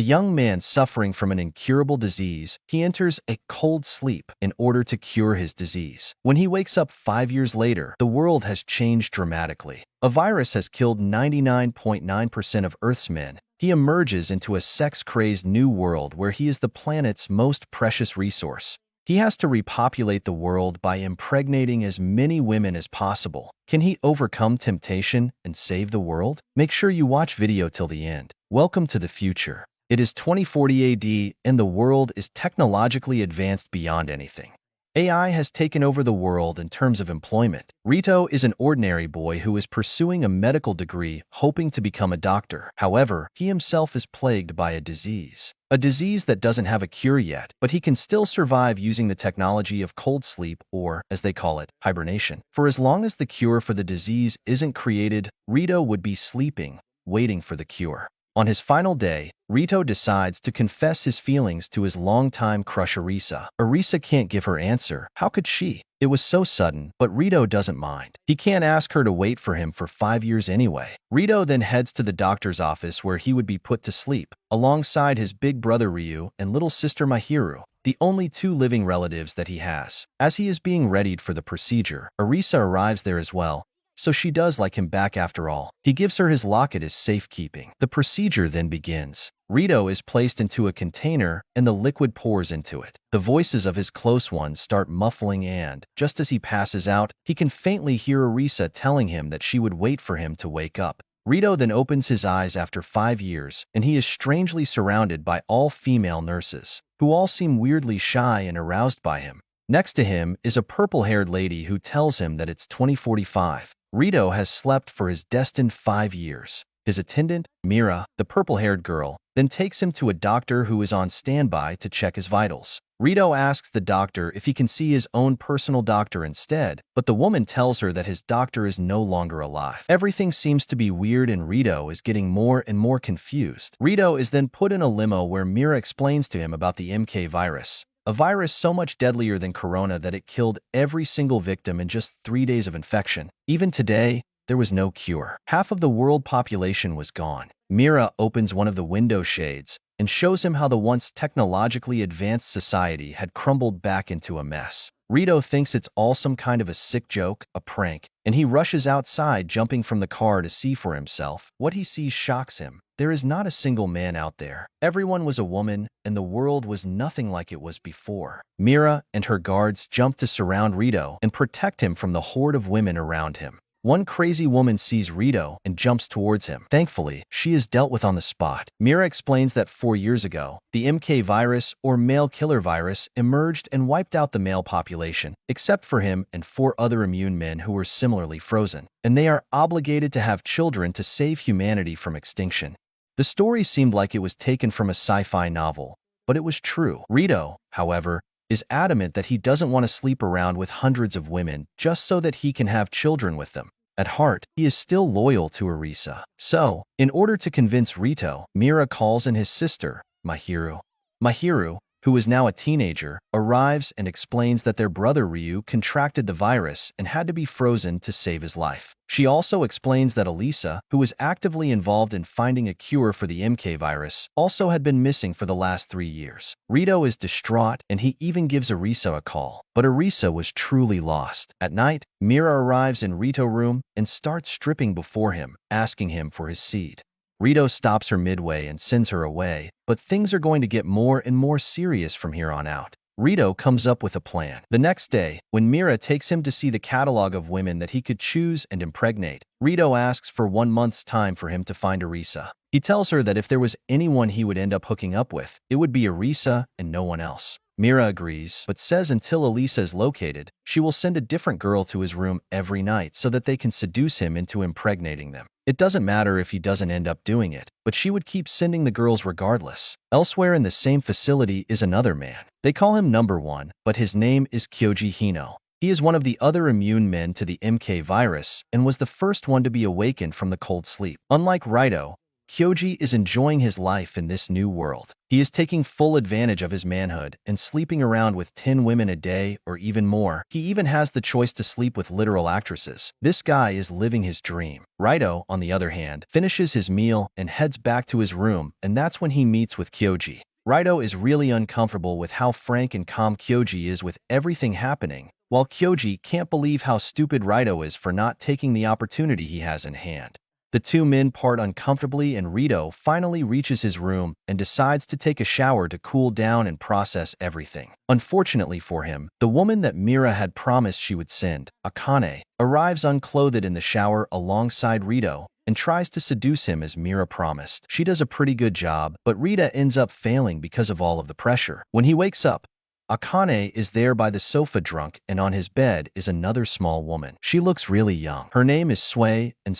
young man suffering from an incurable disease. He enters a cold sleep in order to cure his disease. When he wakes up 5 years later, the world has changed dramatically. A virus has killed 99.9% of Earth's men. He emerges into a sex-crazed new world where he is the planet's most precious resource. He has to repopulate the world by impregnating as many women as possible. Can he overcome temptation and save the world? Make sure you watch video till the end. Welcome to the future. It is 2040 AD and the world is technologically advanced beyond anything. AI has taken over the world in terms of employment. Rito is an ordinary boy who is pursuing a medical degree, hoping to become a doctor. However, he himself is plagued by a disease that doesn't have a cure yet, but he can still survive using the technology of cold sleep or, as they call it, hibernation. For as long as the cure for the disease isn't created, Rito would be sleeping, waiting for the cure. On his final day, Rito decides to confess his feelings to his longtime crush Arisa. Arisa can't give her answer. How could she? It was so sudden, but Rito doesn't mind. He can't ask her to wait for him for 5 years anyway. Rito then heads to the doctor's office where he would be put to sleep, alongside his big brother Ryu and little sister Mahiru, the only 2 living relatives that he has. As he is being readied for the procedure, Arisa arrives there as well, so she does like him back after all. He gives her his locket as safekeeping. The procedure then begins. Rito is placed into a container and the liquid pours into it. The voices of his close ones start muffling and, just as he passes out, he can faintly hear Arisa telling him that she would wait for him to wake up. Rito then opens his eyes after 5 years, and he is strangely surrounded by all female nurses, who all seem weirdly shy and aroused by him. Next to him is a purple-haired lady who tells him that it's 2045. Rito has slept for his destined 5 years. His attendant, Mira, the purple-haired girl, then takes him to a doctor who is on standby to check his vitals. Rito asks the doctor if he can see his own personal doctor instead, but the woman tells her that his doctor is no longer alive. Everything seems to be weird and Rito is getting more and more confused. Rito is then put in a limo where Mira explains to him about the MK virus. A virus so much deadlier than corona that it killed every single victim in just 3 days of infection. Even today, there was no cure. Half of the world population was gone. Mira opens one of the window shades and shows him how the once technologically advanced society had crumbled back into a mess. Rito thinks it's all some kind of a sick joke, a prank, and he rushes outside, jumping from the car to see for himself. What he sees shocks him. There is not a single man out there. Everyone was a woman, and the world was nothing like it was before. Mira and her guards jump to surround Rito and protect him from the horde of women around him. One crazy woman sees Rito and jumps towards him. Thankfully, she is dealt with on the spot. Mira explains that 4 years ago, the MK virus, or male killer virus, emerged and wiped out the male population, except for him and 4 other immune men who were similarly frozen. And they are obligated to have children to save humanity from extinction. The story seemed like it was taken from a sci-fi novel, but it was true. Rito, however, is adamant that he doesn't want to sleep around with hundreds of women just so that he can have children with them. At heart, he is still loyal to Arisa. So, in order to convince Rito, Mira calls in his sister, Mahiru. Mahiru, who is now a teenager, arrives and explains that their brother Ryu contracted the virus and had to be frozen to save his life. She also explains that Elisa, who was actively involved in finding a cure for the MK virus, also had been missing for the last 3 years. Rito is distraught and he even gives Arisa a call. But Arisa was truly lost. At night, Mira arrives in Rito's room and starts stripping before him, asking him for his seed. Rito stops her midway and sends her away, but things are going to get more and more serious from here on out. Rito comes up with a plan. The next day, when Mira takes him to see the catalog of women that he could choose and impregnate, Rito asks for 1 month's time for him to find Arisa. He tells her that if there was anyone he would end up hooking up with, it would be Arisa and no one else. Mira agrees, but says until Elisa is located, she will send a different girl to his room every night so that they can seduce him into impregnating them. It doesn't matter if he doesn't end up doing it, but she would keep sending the girls regardless. Elsewhere in the same facility is another man. They call him Number 1, but his name is Kyoji Hino. He is one of the other immune men to the MK virus and was the first one to be awakened from the cold sleep. Unlike Rito, Kyoji is enjoying his life in this new world. He is taking full advantage of his manhood and sleeping around with 10 women a day or even more. He even has the choice to sleep with literal actresses. This guy is living his dream. Raito, on the other hand, finishes his meal and heads back to his room, and that's when he meets with Kyoji. Raito is really uncomfortable with how frank and calm Kyoji is with everything happening, while Kyoji can't believe how stupid Raito is for not taking the opportunity he has in hand. The two men part uncomfortably, and Rito finally reaches his room and decides to take a shower to cool down and process everything. Unfortunately for him, the woman that Mira had promised she would send, Akane, arrives unclothed in the shower alongside Rito and tries to seduce him as Mira promised. She does a pretty good job, but Rita ends up failing because of all of the pressure. When he wakes up, Akane is there by the sofa drunk, and on his bed is another small woman. She looks really young. Her name is Sui and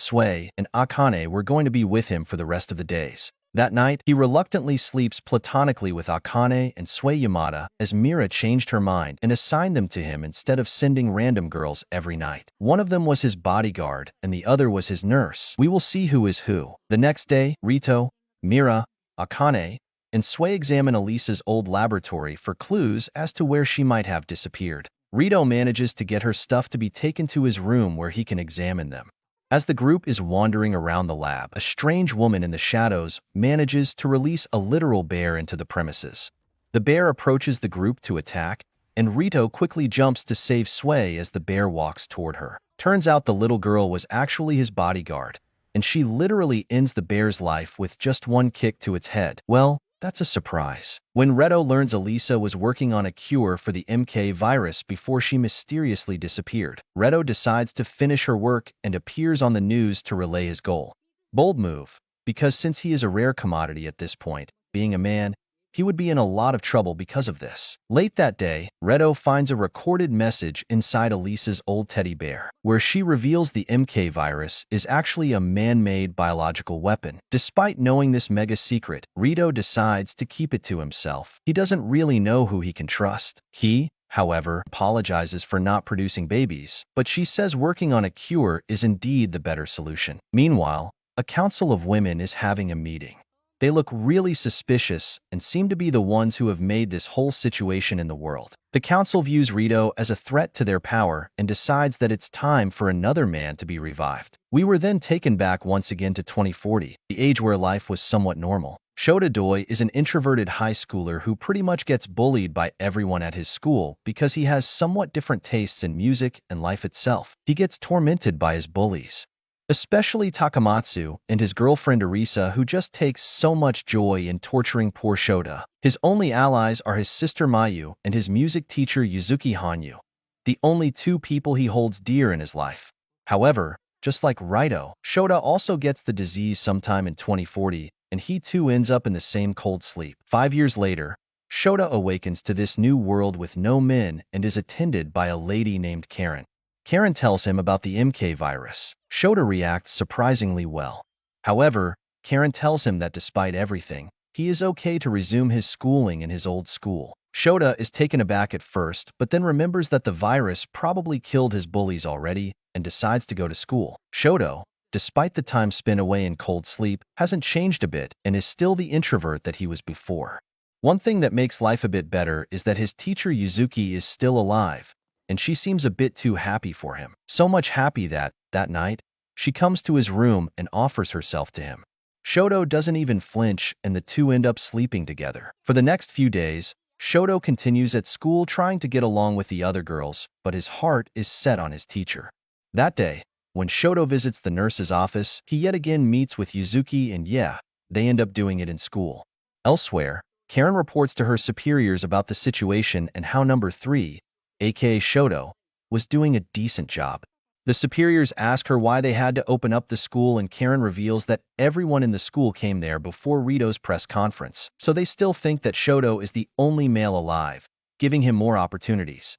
Akane were going to be with him for the rest of the days. That night, he reluctantly sleeps platonically with Akane and Sui Yamada as Mira changed her mind and assigned them to him instead of sending random girls every night. One of them was his bodyguard and the other was his nurse. We will see who is who. The next day, Rito, Mira, Akane, and Sui examine Elisa's old laboratory for clues as to where she might have disappeared. Rito manages to get her stuff to be taken to his room where he can examine them. As the group is wandering around the lab, a strange woman in the shadows manages to release a literal bear into the premises. The bear approaches the group to attack, and Rito quickly jumps to save Sui as the bear walks toward her. Turns out the little girl was actually his bodyguard, and she literally ends the bear's life with just one kick to its head. Well, that's a surprise. When Reto learns Elisa was working on a cure for the MK virus before she mysteriously disappeared, Reto decides to finish her work and appears on the news to relay his goal. Bold move, because since he is a rare commodity at this point, being a man, he would be in a lot of trouble because of this. Late that day, Reto finds a recorded message inside Elisa's old teddy bear, where she reveals the MK virus is actually a man-made biological weapon. Despite knowing this mega secret, Rito decides to keep it to himself. He doesn't really know who he can trust. He, however, apologizes for not producing babies, but she says working on a cure is indeed the better solution. Meanwhile, a council of women is having a meeting. They look really suspicious and seem to be the ones who have made this whole situation in the world. The council views Rito as a threat to their power and decides that it's time for another man to be revived. We were then taken back once again to 2040, the age where life was somewhat normal. Shota Doi is an introverted high schooler who pretty much gets bullied by everyone at his school because he has somewhat different tastes in music and life itself. He gets tormented by his bullies, especially Takamatsu and his girlfriend Arisa, who just takes so much joy in torturing poor Shota. His only allies are his sister Mayu and his music teacher Yuzuki Hanyu, the only two people he holds dear in his life. However, just like Raito, Shota also gets the disease sometime in 2040, and he too ends up in the same cold sleep. 5 years later, Shota awakens to this new world with no men and is attended by a lady named Karen. Karen tells him about the MK virus. Shota reacts surprisingly well. However, Karen tells him that despite everything, he is okay to resume his schooling in his old school. Shota is taken aback at first, but then remembers that the virus probably killed his bullies already and decides to go to school. Shota, despite the time spent away in cold sleep, hasn't changed a bit and is still the introvert that he was before. One thing that makes life a bit better is that his teacher Yuzuki is still alive, and she seems a bit too happy for him. So much happy that night, she comes to his room and offers herself to him. Shoto doesn't even flinch, and the two end up sleeping together. For the next few days, Shoto continues at school trying to get along with the other girls, but his heart is set on his teacher. That day, when Shoto visits the nurse's office, he yet again meets with Yuzuki, and yeah, they end up doing it in school. Elsewhere, Karen reports to her superiors about the situation and how number 3, aka Shoto, was doing a decent job. The superiors ask her why they had to open up the school, and Karen reveals that everyone in the school came there before Rito's press conference, so they still think that Shoto is the only male alive, giving him more opportunities.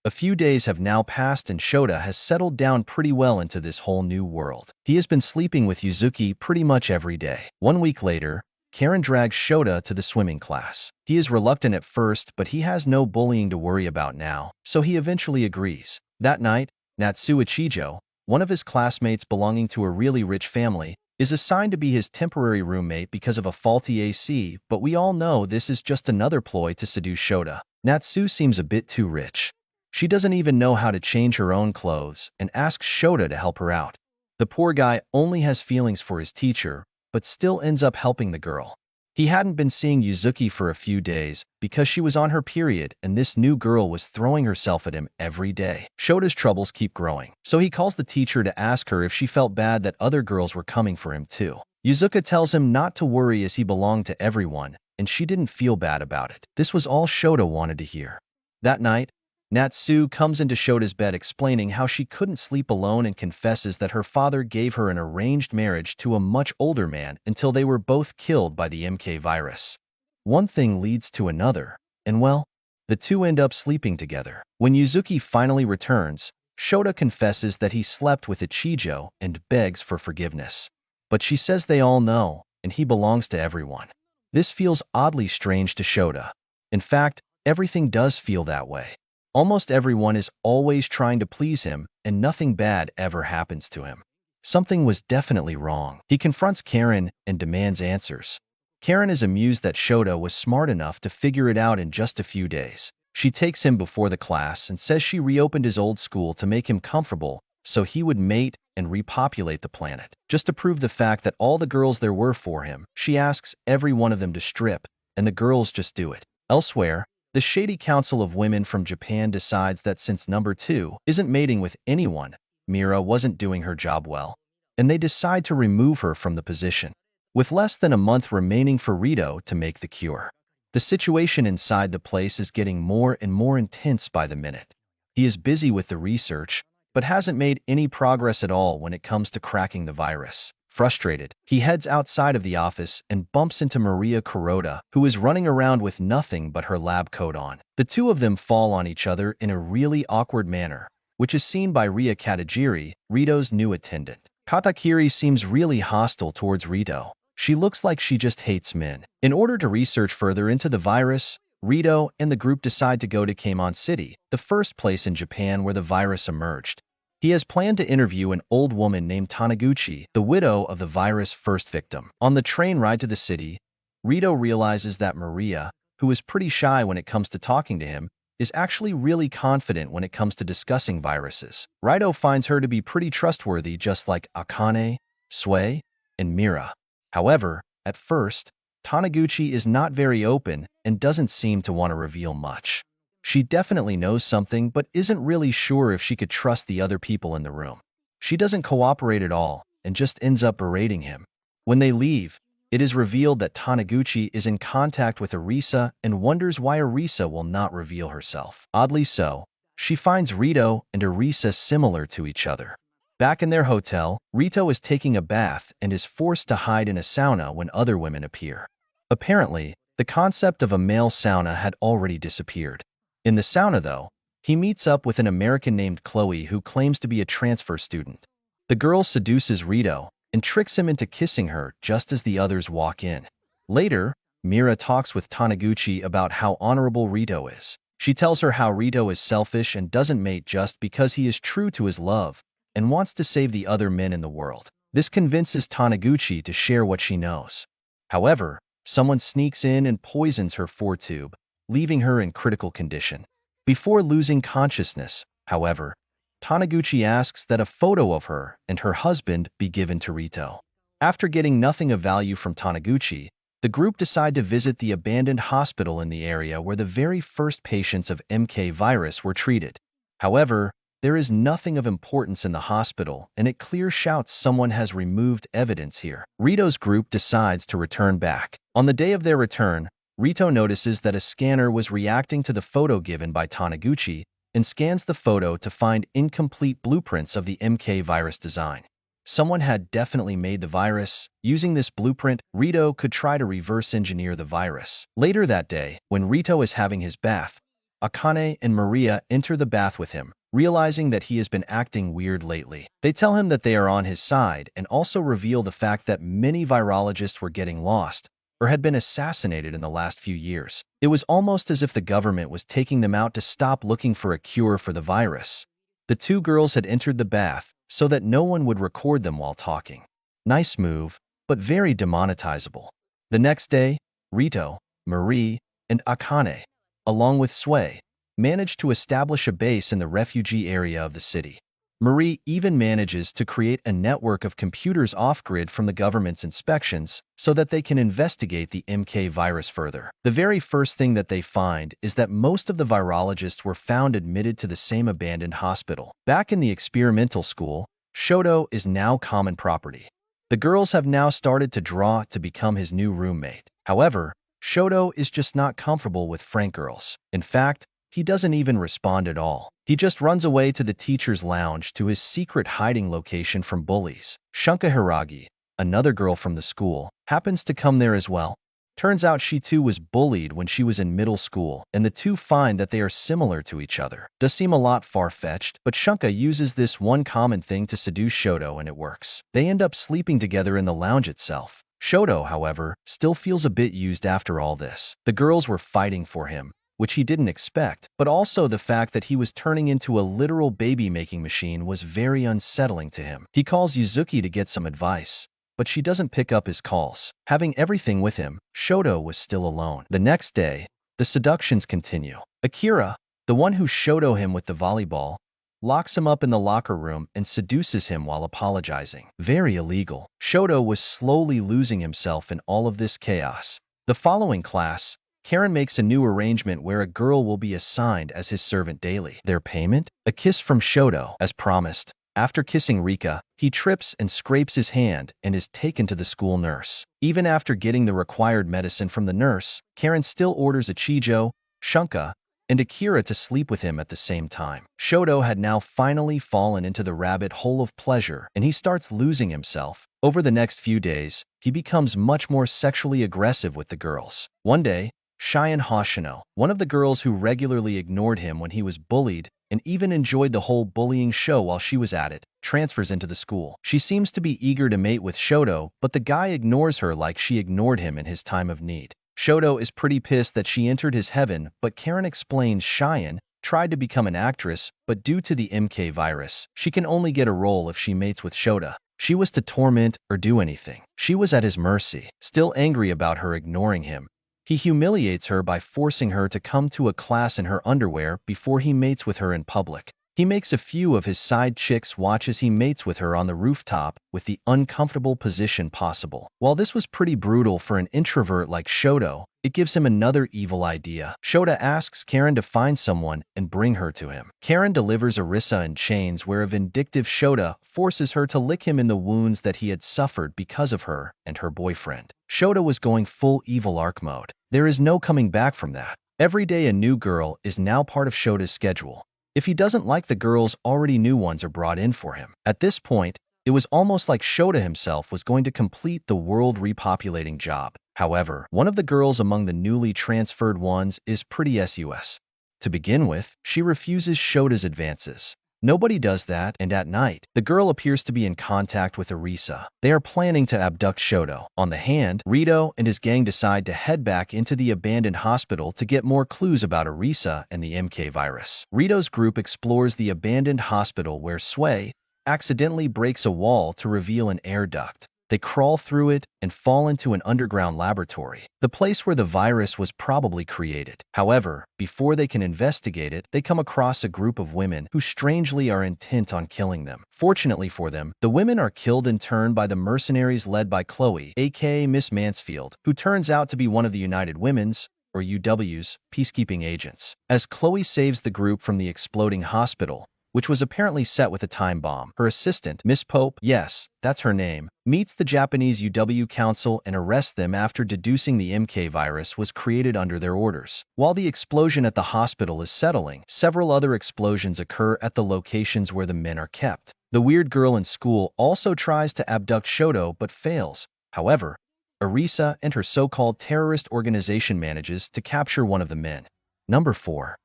A few days have now passed and Shota has settled down pretty well into this whole new world. He has been sleeping with Yuzuki pretty much every day. 1 week later, Karen drags Shota to the swimming class. He is reluctant at first, but he has no bullying to worry about now, so he eventually agrees. That night, Natsuo Chijo, one of his classmates belonging to a really rich family, is assigned to be his temporary roommate because of a faulty AC, but we all know this is just another ploy to seduce Shota. Natsu seems a bit too rich. She doesn't even know how to change her own clothes and asks Shota to help her out. The poor guy only has feelings for his teacher, but still ends up helping the girl. He hadn't been seeing Yuzuki for a few days because she was on her period and this new girl was throwing herself at him every day. Shota's troubles keep growing, so he calls the teacher to ask her if she felt bad that other girls were coming for him too. Yuzuka tells him not to worry as he belonged to everyone, and she didn't feel bad about it. This was all Shota wanted to hear. That night, Natsu comes into Shota's bed explaining how she couldn't sleep alone and confesses that her father gave her an arranged marriage to a much older man until they were both killed by the MK virus. One thing leads to another, and well, the two end up sleeping together. When Yuzuki finally returns, Shota confesses that he slept with Ichijo and begs for forgiveness. But she says they all know, and he belongs to everyone. This feels oddly strange to Shota. In fact, everything does feel that way. Almost everyone is always trying to please him, and nothing bad ever happens to him. Something was definitely wrong. He confronts Karen and demands answers. Karen is amused that Shota was smart enough to figure it out in just a few days. She takes him before the class and says she reopened his old school to make him comfortable so he would mate and repopulate the planet. Just to prove the fact that all the girls there were for him, she asks every one of them to strip, and the girls just do it. Elsewhere, the shady council of women from Japan decides that since number 2 isn't mating with anyone, Mira wasn't doing her job well, and they decide to remove her from the position. With less than a month remaining for Rito to make the cure, the situation inside the place is getting more and more intense by the minute. He is busy with the research, but hasn't made any progress at all when it comes to cracking the virus. Frustrated, he heads outside of the office and bumps into Maria Kuroda, who is running around with nothing but her lab coat on. The two of them fall on each other in a really awkward manner, which is seen by Ria Katagiri, Rito's new attendant. Katakiri seems really hostile towards Rito. She looks like she just hates men. In order to research further into the virus, Rito and the group decide to go to Keimon City, the first place in Japan where the virus emerged. He has planned to interview an old woman named Taniguchi, the widow of the virus' first victim. On the train ride to the city, Rito realizes that Maria, who is pretty shy when it comes to talking to him, is actually really confident when it comes to discussing viruses. Rito finds her to be pretty trustworthy, just like Akane, Sui, and Mira. However, at first, Taniguchi is not very open and doesn't seem to want to reveal much. She definitely knows something, but isn't really sure if she could trust the other people in the room. She doesn't cooperate at all and just ends up berating him. When they leave, it is revealed that Taniguchi is in contact with Arisa and wonders why Arisa will not reveal herself. Oddly so, she finds Rito and Arisa similar to each other. Back in their hotel, Rito is taking a bath and is forced to hide in a sauna when other women appear. Apparently, the concept of a male sauna had already disappeared. In the sauna, though, he meets up with an American named Chloe who claims to be a transfer student. The girl seduces Rito and tricks him into kissing her just as the others walk in. Later, Mira talks with Taniguchi about how honorable Rito is. She tells her how Rito is selfish and doesn't mate just because he is true to his love and wants to save the other men in the world. This convinces Taniguchi to share what she knows. However, someone sneaks in and poisons her foretube, leaving her in critical condition. Before losing consciousness, however, Taniguchi asks that a photo of her and her husband be given to Rito. After getting nothing of value from Taniguchi, the group decide to visit the abandoned hospital in the area where the very first patients of MK virus were treated. However, there is nothing of importance in the hospital, and it clear shouts someone has removed evidence here. Rito's group decides to return back. On the day of their return, Rito notices that a scanner was reacting to the photo given by Taniguchi and scans the photo to find incomplete blueprints of the MK virus design. Someone had definitely made the virus. Using this blueprint, Rito could try to reverse engineer the virus. Later that day, when Rito is having his bath, Akane and Maria enter the bath with him, realizing that he has been acting weird lately. They tell him that they are on his side and also reveal the fact that many virologists were getting lost or had been assassinated in the last few years. It was almost as if the government was taking them out to stop looking for a cure for the virus. The two girls had entered the bath so that no one would record them while talking. Nice move, but very demonetizable. The next day, Rito, Marie, and Akane, along with Sway, managed to establish a base in the refugee area of the city. Marie even manages to create a network of computers off-grid from the government's inspections so that they can investigate the MK virus further. The very first thing that they find is that most of the virologists were found admitted to the same abandoned hospital. Back in the experimental school, Shoto is now common property. The girls have now started to draw to become his new roommate. However, Shoto is just not comfortable with Frank girls. In fact, he doesn't even respond at all. He just runs away to the teacher's lounge to his secret hiding location from bullies. Shunka Hiragi, another girl from the school, happens to come there as well. Turns out she too was bullied when she was in middle school, and the two find that they are similar to each other. Does seem a lot far-fetched, but Shunka uses this one common thing to seduce Shoto and it works. They end up sleeping together in the lounge itself. Shoto, however, still feels a bit used after all this. The girls were fighting for him, which he didn't expect, but also the fact that he was turning into a literal baby-making machine was very unsettling to him. He calls Yuzuki to get some advice, but she doesn't pick up his calls. Having everything with him, Shoto was still alone. The next day, the seductions continue. Akira, the one who Shoto him with the volleyball, locks him up in the locker room and seduces him while apologizing. Very illegal. Shoto was slowly losing himself in all of this chaos. The following class, Karen makes a new arrangement where a girl will be assigned as his servant daily. Their payment? A kiss from Shoto, as promised. After kissing Rika, he trips and scrapes his hand and is taken to the school nurse. Even after getting the required medicine from the nurse, Karen still orders Ichijo, Shunka, and Akira to sleep with him at the same time. Shoto had now finally fallen into the rabbit hole of pleasure, and he starts losing himself. Over the next few days, he becomes much more sexually aggressive with the girls. One day, Cheyenne Hoshino, one of the girls who regularly ignored him when he was bullied and even enjoyed the whole bullying show while she was at it, transfers into the school. She seems to be eager to mate with Shoto, but the guy ignores her like she ignored him in his time of need. Shoto is pretty pissed that she entered his heaven, but Karen explains Cheyenne tried to become an actress, but due to the MK virus, she can only get a role if she mates with Shota. She was to torment or do anything. She was at his mercy. Still angry about her ignoring him, he humiliates her by forcing her to come to a class in her underwear before he mates with her in public. He makes a few of his side chicks watch as he mates with her on the rooftop with the uncomfortable position possible. While this was pretty brutal for an introvert like Shoto, it gives him another evil idea. Shota asks Karen to find someone and bring her to him. Karen delivers Arisa in chains where a vindictive Shota forces her to lick him in the wounds that he had suffered because of her and her boyfriend. Shota was going full evil arc mode. There is no coming back from that. Every day a new girl is now part of Shota's schedule. If he doesn't like the girls, already new ones are brought in for him. At this point, it was almost like Shota himself was going to complete the world repopulating job. However, one of the girls among the newly transferred ones is pretty sus. To begin with, she refuses Shota's advances. Nobody does that, and at night, the girl appears to be in contact with Arisa. They are planning to abduct Shoto. On the hand, Rito and his gang decide to head back into the abandoned hospital to get more clues about Arisa and the MK virus. Rito's group explores the abandoned hospital where Sway accidentally breaks a wall to reveal an air duct. They crawl through it and fall into an underground laboratory, the place where the virus was probably created. However, before they can investigate it, they come across a group of women who strangely are intent on killing them. Fortunately for them, the women are killed in turn by the mercenaries led by Chloe, aka Miss Mansfield, who turns out to be one of the United Women's, or UW's, peacekeeping agents. As Chloe saves the group from the exploding hospital, which was apparently set with a time bomb, her assistant, Miss Pope, yes, that's her name, meets the Japanese UW Council and arrests them after deducing the MK virus was created under their orders. While the explosion at the hospital is settling, several other explosions occur at the locations where the men are kept. The weird girl in school also tries to abduct Shoto but fails. However, Arisa and her so-called terrorist organization manages to capture one of the men. Number 4.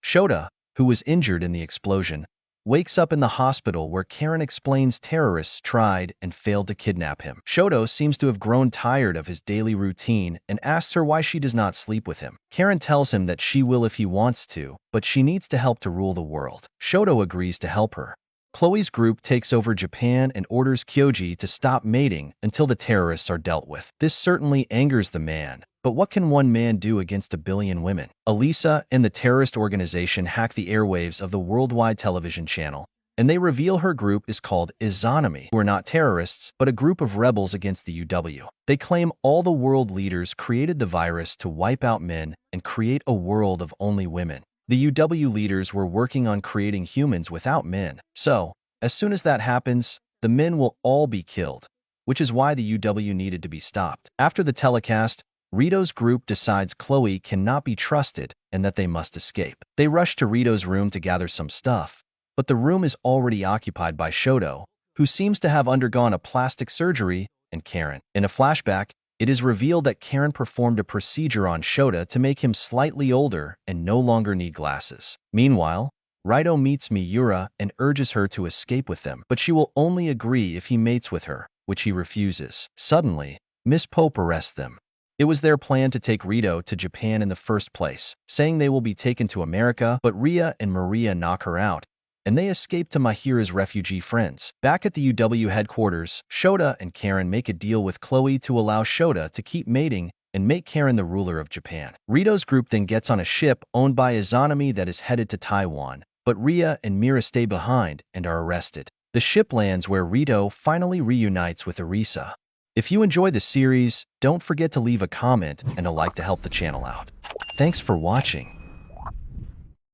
Shota, who was injured in the explosion, wakes up in the hospital where Karen explains terrorists tried and failed to kidnap him. Shoto seems to have grown tired of his daily routine and asks her why she does not sleep with him. Karen tells him that she will if he wants to, but she needs to help to rule the world. Shoto agrees to help her. Chloe's group takes over Japan and orders Kyoji to stop mating until the terrorists are dealt with. This certainly angers the man, but what can one man do against a billion women? Elisa and the terrorist organization hack the airwaves of the worldwide television channel, and they reveal her group is called Izanami, who are not terrorists, but a group of rebels against the UW. They claim all the world leaders created the virus to wipe out men and create a world of only women. The UW leaders were working on creating humans without men, so as soon as that happens, the men will all be killed, which is why the UW needed to be stopped. After the telecast, Rito's group decides Chloe cannot be trusted and that they must escape. They rush to Rito's room to gather some stuff, but the room is already occupied by Shoto, who seems to have undergone a plastic surgery, and Karen. In a flashback, it is revealed that Karen performed a procedure on Shota to make him slightly older and no longer need glasses. Meanwhile, Rito meets Miura and urges her to escape with them, but she will only agree if he mates with her, which he refuses. Suddenly, Miss Pope arrests them. It was their plan to take Rito to Japan in the first place, saying they will be taken to America, but Ria and Maria knock her out, and they escape to Mahira's refugee friends. Back at the UW headquarters, Shota and Karen make a deal with Chloe to allow Shota to keep mating and make Karen the ruler of Japan. Rito's group then gets on a ship owned by Izanami that is headed to Taiwan, but Ria and Mira stay behind and are arrested. The ship lands where Rito finally reunites with Arisa. If you enjoyed the series, don't forget to leave a comment and a like to help the channel out. Thanks for watching.